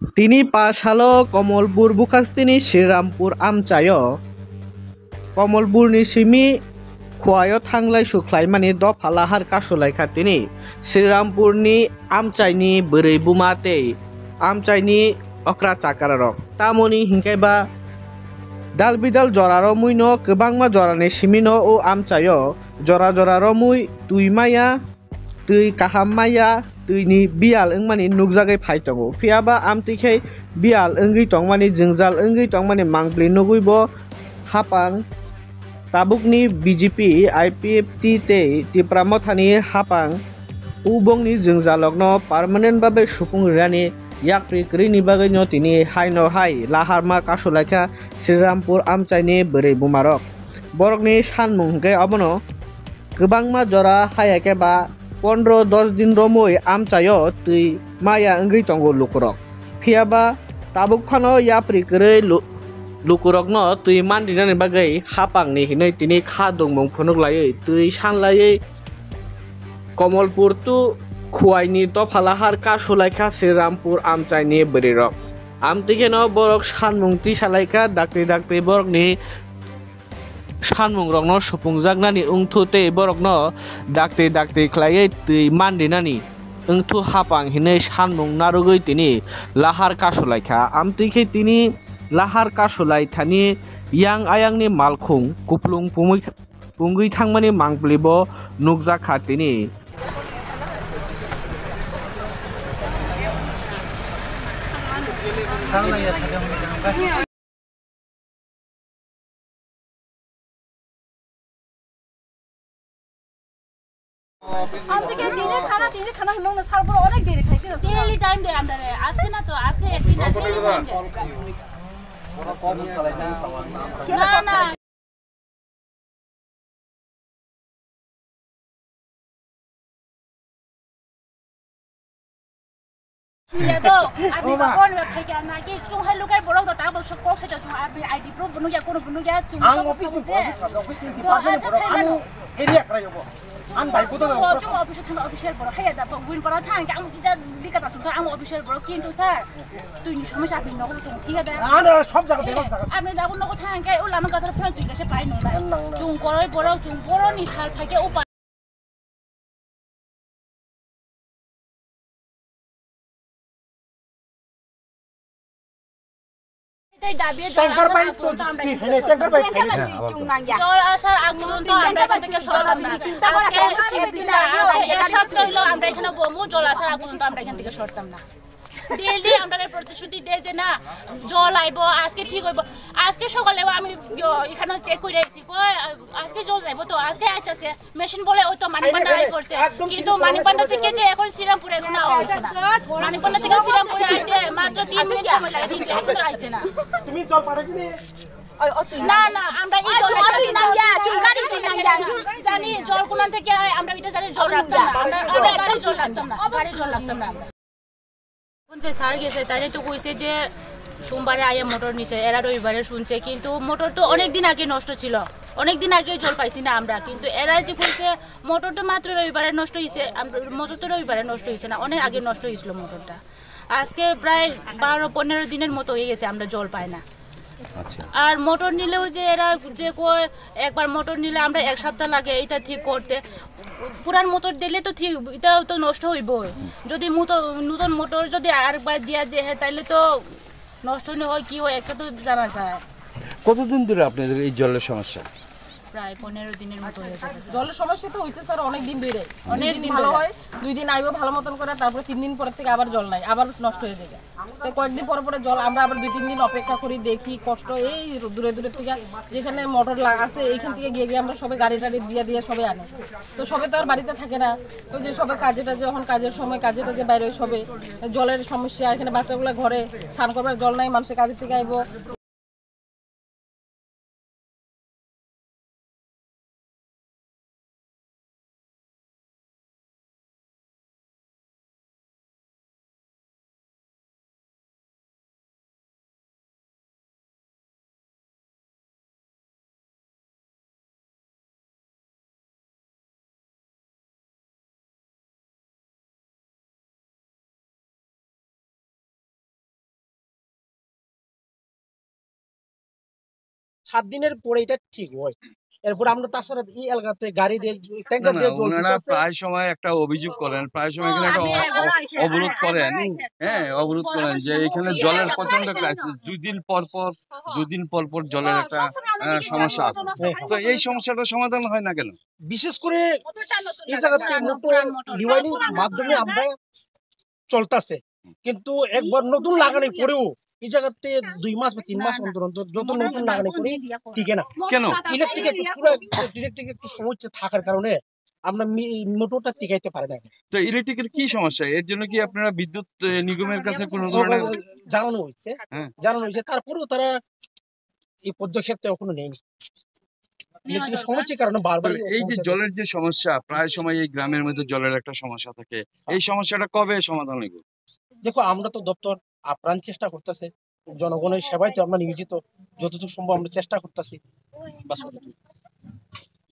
তিনি पाठशाला कमलपुर बुखास्तिनि श्रीरामपुर आमचायो कमलपुरनि सिमि खुवायो थांलाय सुख्लाय माने दफालाहार कासुलाय खातिनि श्रीरामपुरनि आमचायनि बोरै बुमाते आमचायनि अक्रा चाकारक तामनि हिंखायबा दाल बिदाल जरारो मुइनो गोबांमा जरानि सिमिनो ओ आमचायो जरा जरारो मुइ तुइमाया tui kahamaya tui ni bial engmani nukjagai phai tongo phiaba amtikhai bial engui tongmani jingjal engui tongmani mangpli nugui bo hapang tabukni BJP IPFT te tipramothani hapang ubongni jingjalokno permanent babe supung rani yakri krini bagai no tini haino hai laharma kasulaikha Srirampur amchaini bwrwi bumarok borokni sanmung hingke abono gobangma jora hayake ba 15-10 दिन रमय आमचायो तui maya engui tongo lukurok phiaba tabuk phano yapri koroi lukurokno tui mandinani bagai hapangni hinoi tini kha dongmung phunuklai tui sanlai Kamalpur tu khuwaini dophalahar kasulaikha Srirampur amchaini bwrirok amtikeno borok sanmung tisalaikha dakti dakti borokni सानमुंग्रकनो सुफुंजागनानि उंथुते बरकनो दाक्ते दाक्ते ख्लायै तui मान्दिनानि उंथु हापां हिनै सानमुं नारुगै तिनि लाहार कासुलायखा आमतिखे तिनि लाहार कासुलाय थानि यां आयांनि मालखुं कुप्लुं पुंगै थांमानि मांप्लिबो नुकजाखा तिनि আমদিকে দিনে খানা নংনা সারবো অনেক দেরি খাইতে ডেইলি টাইম দে আমরা আজকে না তো আজকে একদিন না ডেইলি টাইম দে কোনো কম চালাই না না তো আপনি কোন থেকে না কি চুহাই লুকাই বড় তো তারপর কোক সেটা আপনি আইডি প্রুফ বনুয়া কোন বনুয়া তুমি আং অফিস ডিপার্টমেন্ট এরিয়া করাইবো আন ভাই কত 좀 অফিসে থাকা অফিসের বড় হাইয়া দা উইন পড়া থাং আম ইজা লিকাতা তুমি আম অফিসের বড় কিন্তু স্যার তুই সমস্যা আপনি নকল তুমি ঠিক আছে না সব জায়গা দেব জায়গা আপনি দাগুন নকল থাং কে ও লামা কথা ফোন তুই কাছে পাই নয় জুং করই বড় জুং বড় নি সাল থাকে ও ট্যাঙ্কার পাই তো কি হেনে ট্যাঙ্কার পাই জল আসার আগ পর্যন্ত আমরা এখান থেকে সরতাম না এক সপ্তাহ হলো আমরা এখানে বমু জল আসার আগ পর্যন্ত আমরা এখান থেকে সরতাম না ডেইলি আমরা প্রতিশ্রুতি দেই যে না জল আইবো আজকে ঠিক হইব আজকে সকালে আমি এখানে চেক করে আইছি কই আজকে জল যাইবো তো আজকে আইতাছে মেশিন বলে ওই তো মানিকবান্ডা আই করছে কিন্তু মানিকবান্ডা থেকে যে এখন শ্রীরামপুরে কোনো আইছে না মানিকবান্ডা থেকে শ্রীরামপুরে আইতে মাত্র 3 মিনিট সময় লাগে কিন্তু এখন আইছে না তুমি জল পাঠাইছি না না আমরা এই জল জানি জল কোন থেকে আমরা এটা জানি জল রাখতাম না আমরা গাড়ি জল রাখতাম না গাড়ি জল রাখতাম না যে স্যার গেছে তারে তো কইছে যে সোমবারে আয়া মোটর নিছে এরা রবিবারে শুনছে কিন্তু মোটর তো অনেক দিন আগে নষ্ট ছিল অনেক দিন আগে জল পাইছি না আমরা কিন্তু এরা যে কইছে মোটরটা মাত্র রবিবারে নষ্ট হইছে মোটর তো রবিবারে নষ্ট হইছে না অনেক আগে নষ্ট হইছিল মোটরটা আজকে প্রায় 12-15 দিনের মতো হয়ে গেছে আমরা জল পাই না আর মোটর নিলেও যে এরা যে কয় একবার মোটর নিলে আমরা এক সপ্তাহ লাগে এটা ঠিক করতে পুরান মোটর দিলে তো ঠিক এটাও তো নষ্ট হইব যদি নতুন মোটর যদি আরেকবার দিয়া দেয় তাহলে তো নষ্ট হয় কি হয় একটা তো জানা যায় কতদিন ধরে আপনাদের এই জলের সমস্যা প্রায় 15 দিনের মতো হয়ে যাবে জলের সমস্যা তো হইছে স্যার অনেক দিন ধরে অনেক দিন ভালো হয় 2 দিন আইবো ভালো মতন করে তারপরে 3 দিন পর থেকে আবার জল নাই আবার নষ্ট হয়ে যায় তো কয়েকদিন পর পরে জল আমরা আবার 2-3 দিন অপেক্ষা করি দেখি কষ্ট এই দূরে দূরে থেকে যেখানে মোটর আছে এইখান থেকে গিয়ে আমরা সবে গাড়ি টাড়ি দিয়ে সবে আনে তো সবে তো আর বাড়িতে থাকে না তো যে সবে কাজেটা যখন কাজের সময় কাজেটা যে বাইরে সবে জলের সমস্যা এখানে বাচ্চাগুলো ঘরে স্নান করবার জল নাই মানুষের কাজের থেকে আইবো 7 দিনের পরে এটা ঠিক হয়। এরপর আমরা তাছাড়া এই এলাকাতে গাড়ি দিয়ে না ট্যাঙ্কার না দিয়ে জল ওনারা দিতেছে। প্রায় সময় একটা অভিযোগ করেন, প্রায় সময় এখানে একটা অবরোধ করেন, হ্যাঁ অবরোধ করেন যে এখানে জলের প্রচন্ড ক্রাইসিস, 2 দিন পর পর জলের একটা সমস্যা আছে। তো এই সমস্যাটা সমাধান হয় না কেন? বিশেষ করে এই জায়গাতে মোটর রিওয়াইনিং মাধ্যমে আমরা চলতেছে, কিন্তু একবার নতুন লাগানি পরেও এই জায়গাতে 2 মাস বা 3 মাস অন্তর অন্তর যত নতুন লাগানি করে টিকে না। কেন? ইলেকট্রিক একটু সমস্যা থাকার কারণে আমরা মোটরটা টিকাইতে পারি না। তো ইলেকট্রিকের কি সমস্যা? এর জন্য কি আপনারা বিদ্যুৎ নিগমের কাছে কোনো ধরনের জানানো হয়েছে, হ্যাঁ। তারপরেও তারা এই পদক্ষেপটা এখনো নেয়নি। ইলেকট্রিকের সমস্যার কারণে বারবার এই যে জলের যে সমস্যা, প্রায় সময় এই গ্রামের মধ্যে জলের একটা সমস্যা থাকে, এই সমস্যাটা কবে সমাধান হইব? দেখো আমরা তো দপ্তর আপ্রাণ চেষ্টা করতেছে, জনগণের সেবায় তো আমরা নিয়োজিত, যতটুকু সম্ভব আমরা চেষ্টা করতেছি।